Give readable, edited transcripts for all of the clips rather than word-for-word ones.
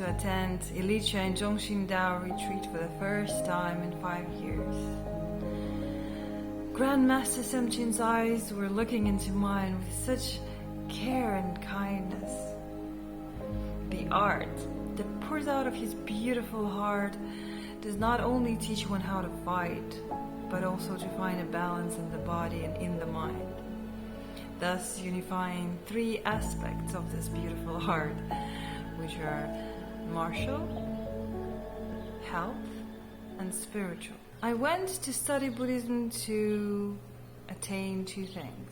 to attend Ilicha and ZhongXinDao retreat for the first time in 5 years. Grandmaster Semchin's eyes were looking into mine with such care and kindness. The art that pours out of his beautiful heart does not only teach one how to fight, but also to find a balance in the body and in the mind, thus unifying 3 aspects of this beautiful art, which are martial, health, and spiritual. I went to study Buddhism to attain 2 things.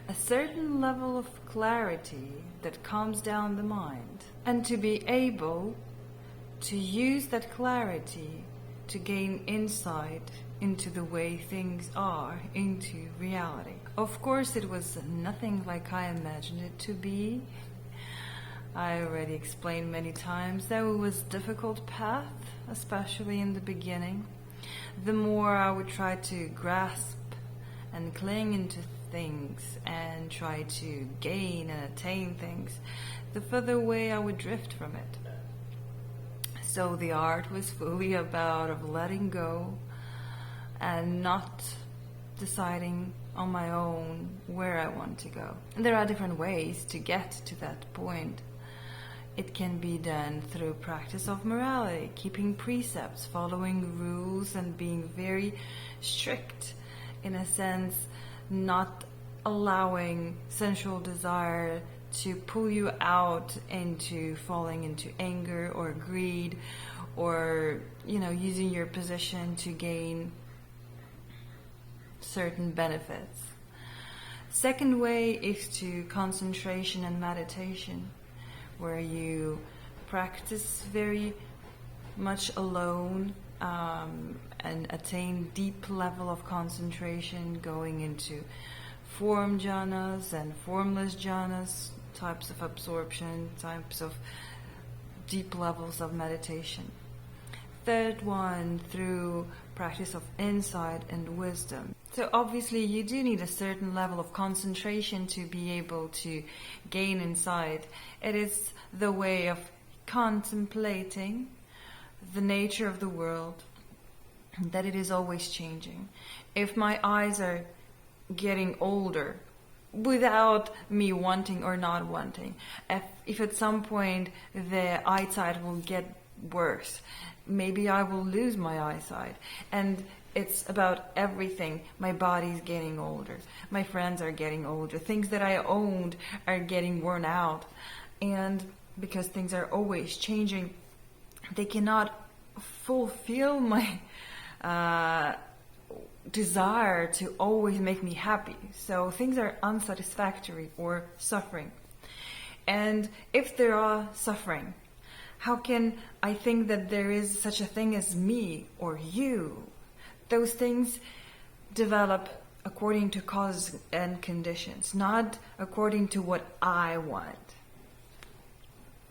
A certain level of clarity that calms down the mind, and to be able to use that clarity to gain insight into the way things are, into reality. Of course, it was nothing like I imagined it to be. I already explained many times that it was a difficult path, especially in the beginning. The more I would try to grasp and cling into things and try to gain and attain things, the further away I would drift from it. So the art was fully about of letting go and not deciding on my own where I want to go. And there are different ways to get to that point. It can be done through practice of morality, keeping precepts, following rules, and being very strict, in a sense, not allowing sensual desire to pull you out into falling into anger or greed, or using your position to gain certain benefits. Second way is to concentration and meditation, where you practice very much alone and attain deep level of concentration, going into form jhanas and formless jhanas, types of absorption, types of deep levels of meditation. Third one, through practice of insight and wisdom. So obviously you do need a certain level of concentration to be able to gain insight. It is the way of contemplating the nature of the world, that it is always changing. If my eyes are getting older, without me wanting or not wanting, if at some point the eyesight will get worse, maybe I will lose my eyesight. And it's about everything. My body's getting older. My friends are getting older. Things that I owned are getting worn out. And because things are always changing, they cannot fulfill my desire to always make me happy. So things are unsatisfactory or suffering. And if there are suffering, how can I think that there is such a thing as me or you? Those things develop according to causes and conditions, not according to what I want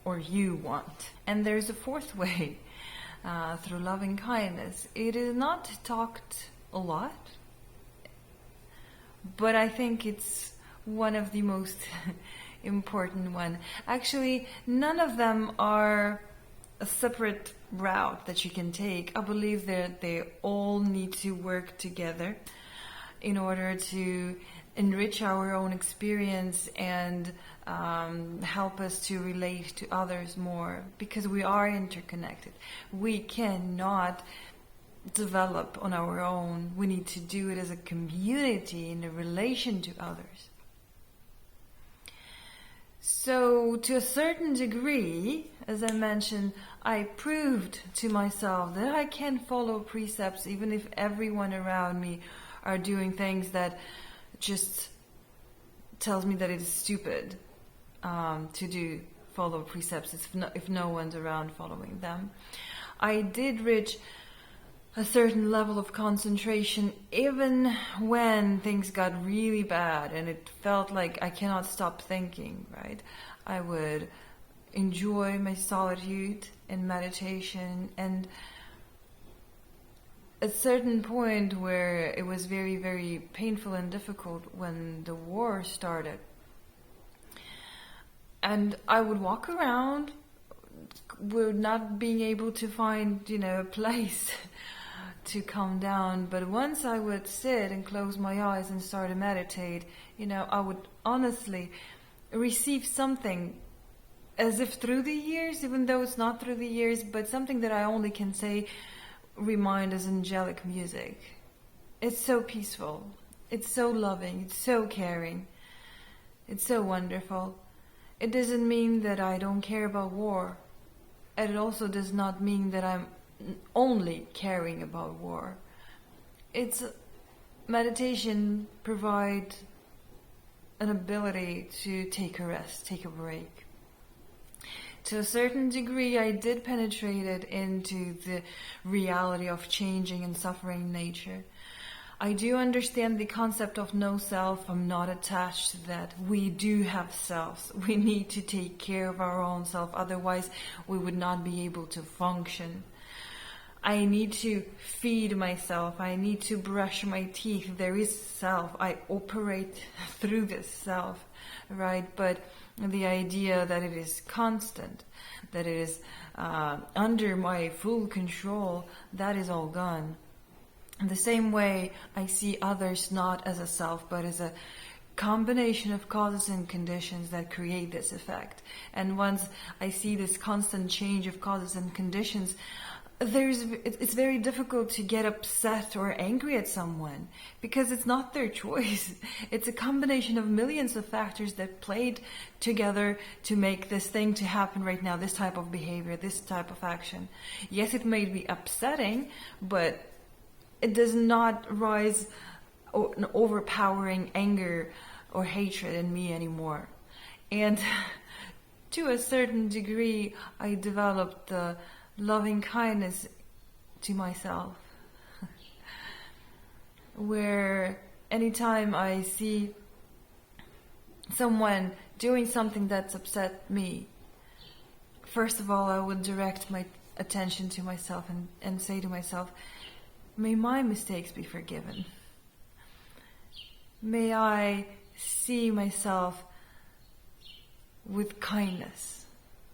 or you want. And there's a fourth way, through loving kindness. It is not talked a lot, but I think it's one of the most important one. Actually, none of them are a separate route that you can take. I believe that they all need to work together in order to enrich our own experience and help us to relate to others more, because we are interconnected. We cannot develop on our own. We need to do it as a community in a relation to others. So to a certain degree, as I mentioned, I proved to myself that I can follow precepts even if everyone around me are doing things that just tells me that it is stupid to follow precepts if no one's around following them. I did reach a certain level of concentration even when things got really bad and it felt like I cannot stop thinking, right? I would enjoy my solitude in meditation, and at a certain point where it was very, very painful and difficult when the war started, and I would walk around were not being able to find, a place to calm down. But once I would sit and close my eyes and start to meditate, I would honestly receive something as if through the years, even though it's not through the years, but something that I only can say remind as angelic music. It's so peaceful. It's so loving. It's so caring. It's so wonderful. It doesn't mean that I don't care about war. And it also does not mean that I'm only caring about war. It's meditation provide an ability to take a rest, take a break. To a certain degree, I did penetrate it into the reality of changing and suffering nature. I do understand the concept of no self. I'm not attached to that. We do have selves. We need to take care of our own self. Otherwise, we would not be able to function. I need to feed myself. I need to brush my teeth. There is self. I operate through this self, right? But the idea that it is constant, that it is under my full control, that is all gone. In the same way, I see others not as a self, but as a combination of causes and conditions that create this effect. And once I see this constant change of causes and conditions, it's very difficult to get upset or angry at someone because it's not their choice. It's a combination of millions of factors that played together to make this thing to happen right now, this type of behavior, this type of action. Yes, it may be upsetting, but it does not rise an overpowering anger or hatred in me anymore. And to a certain degree, I developed the loving kindness to myself. Where anytime I see someone doing something that's upset me, first of all, I would direct my attention to myself and say to myself, may my mistakes be forgiven. May I see myself with kindness.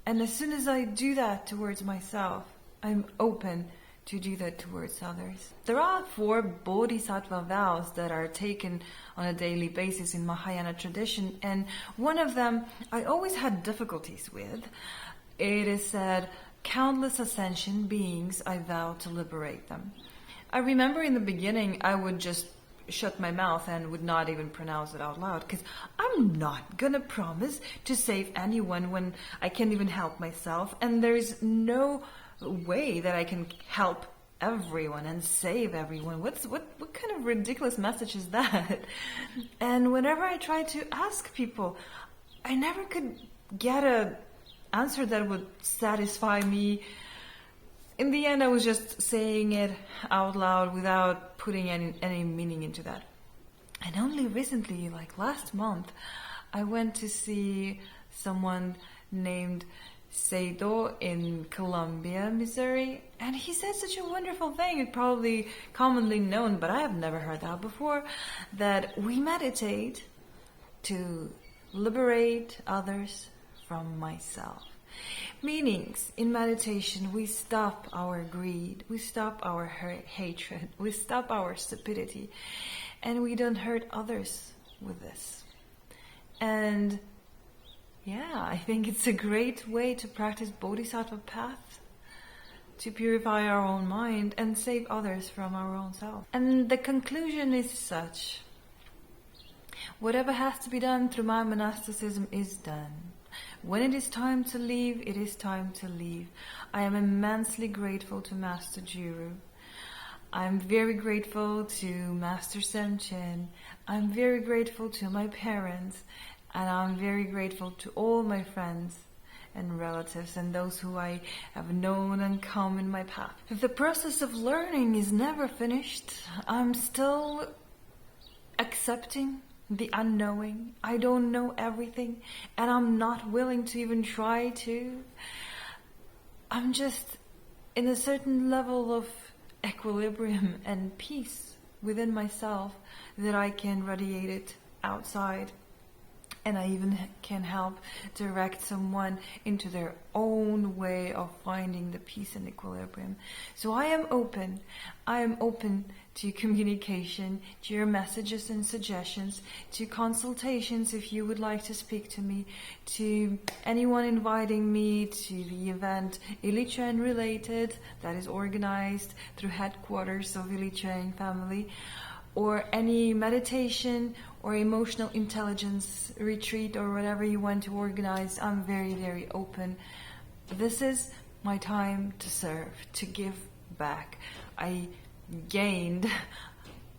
And as soon as I do that towards myself, I'm open to do that towards others. There are 4 bodhisattva vows that are taken on a daily basis in Mahayana tradition, and one of them I always had difficulties with. It is said, countless ascension beings, I vow to liberate them. I remember in the beginning I would just shut my mouth and would not even pronounce it out loud because I'm not gonna promise to save anyone when I can't even help myself, and there's no way that I can help everyone and save everyone. What kind of ridiculous message is that? And whenever I tried to ask people, I never could get an answer that would satisfy me. In the end, I was just saying it out loud without putting any meaning into that. And only recently, like last month, I went to see someone named Seido in Columbia, Missouri, and he said such a wonderful thing. It's probably commonly known, but I have never heard that before, that we meditate to liberate others from myself. Meanings, in meditation, we stop our greed, we stop our hatred, we stop our stupidity, and we don't hurt others with this. And yeah, I think it's a great way to practice Bodhisattva path, to purify our own mind and save others from our own self. And the conclusion is such: whatever has to be done through my monasticism is done. When it is time to leave, it is time to leave. I am immensely grateful to Master Juru. I'm very grateful to Master Semchen. I'm very grateful to my parents. And I'm very grateful to all my friends and relatives and those who I have known and come in my path. The process of learning is never finished. I'm still accepting the unknowing. I don't know everything, and I'm not willing to even try to. I'm just in a certain level of equilibrium and peace within myself that I can radiate it outside. And I even can help direct someone into their own way of finding the peace and equilibrium. So I am open. I am open to communication, to your messages and suggestions, to consultations if you would like to speak to me, to anyone inviting me to the event Ilichen Related that is organized through headquarters of Ilichen family, or any meditation or emotional intelligence retreat or whatever you want to organize. I'm very, very open. This is my time to serve, to give back. I gained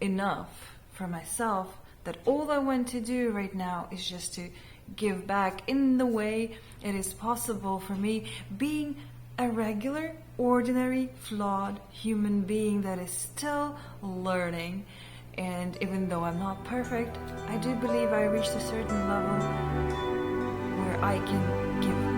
enough for myself that all I want to do right now is just to give back in the way it is possible for me, being a regular, ordinary, flawed human being that is still learning. And even though I'm not perfect, I do believe I reached a certain level where I can give